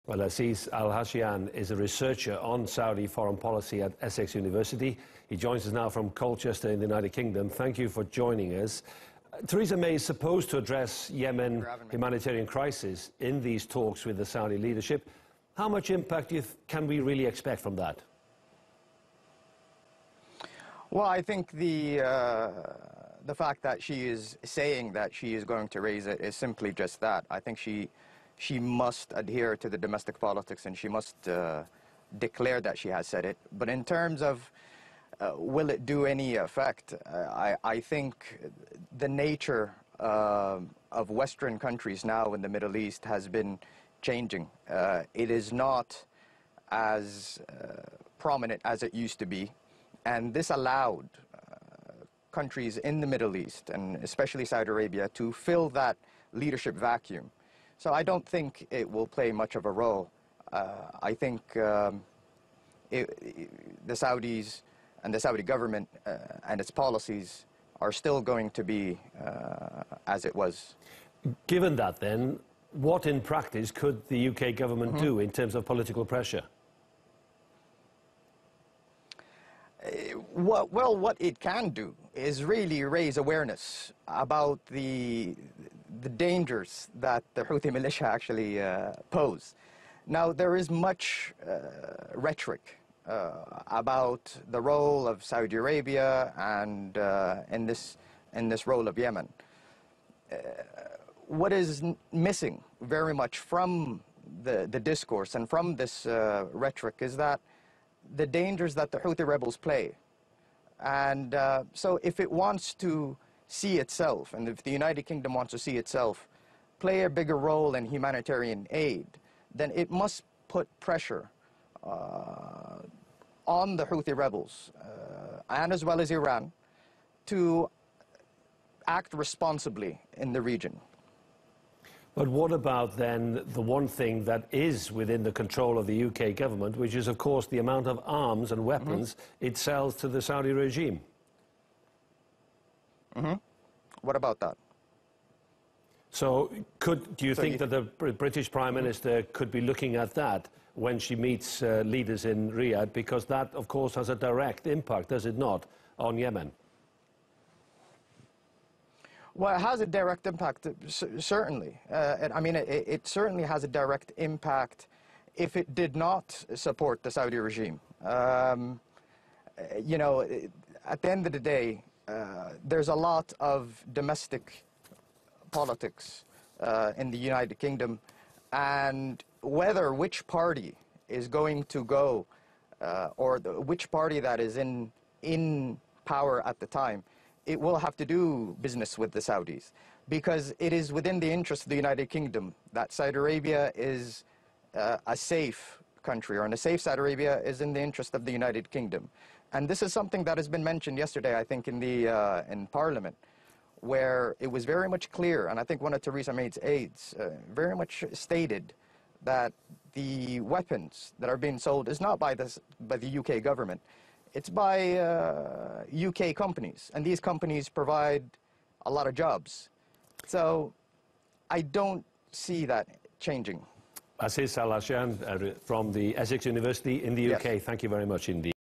Well, Aziz Alghashian is a researcher on Saudi foreign policy at Essex University. He joins us now from Colchester in the United Kingdom. Thank you for joining us. Theresa May is supposed to address Yemen humanitarian crisis in these talks with the Saudi leadership. How much impact can we really expect from that? Well, I think the fact that she is saying that she is going to raise it is simply just that. I think she must adhere to the domestic politics, and she must declare that she has said it. But in terms of will it do any effect, I think the nature of Western countries now in the Middle East has been changing. It is not as prominent as it used to be. And this allowed countries in the Middle East, and especially Saudi Arabia, to fill that leadership vacuum. So I don't think it will play much of a role. I think the Saudis and the Saudi government and its policies are still going to be as it was. Given that, then, what in practice could the UK government do in terms of political pressure? Well, what it can do is really raise awareness about the dangers that the Houthi militia actually pose. Now, there is much rhetoric about the role of Saudi Arabia and in this role of Yemen. What is missing very much from the discourse and from this rhetoric is that the dangers that the Houthi rebels play. And so if it wants to see itself, and if the United Kingdom wants to see itself play a bigger role in humanitarian aid, then it must put pressure on the Houthi rebels, and as well as Iran, to act responsibly in the region. But what about then the one thing that is within the control of the UK government, which is, of course, the amount of arms and weapons it sells to the Saudi regime? What about that? So do you think that the British Prime Minister could be looking at that when she meets leaders in Riyadh? Because that, of course, has a direct impact, does it not, on Yemen? Well, it has a direct impact, certainly. I mean, it certainly has a direct impact if it did not support the Saudi regime. You know, at the end of the day, there's a lot of domestic politics in the United Kingdom, and which party is going to go, or which party that is in power at the time, it will have to do business with the Saudis, because it is within the interest of the United Kingdom that Saudi Arabia is a safe country, or in a safe Saudi Arabia is in the interest of the United Kingdom. And this is something that has been mentioned yesterday, I think, in Parliament, where it was very much clear, and I think one of Theresa May's aides very much stated that the weapons that are being sold is not by the UK government. It's by UK companies, and these companies provide a lot of jobs. So I don't see that changing. Aziz Alghashian from the Essex University in the UK, thank you very much indeed.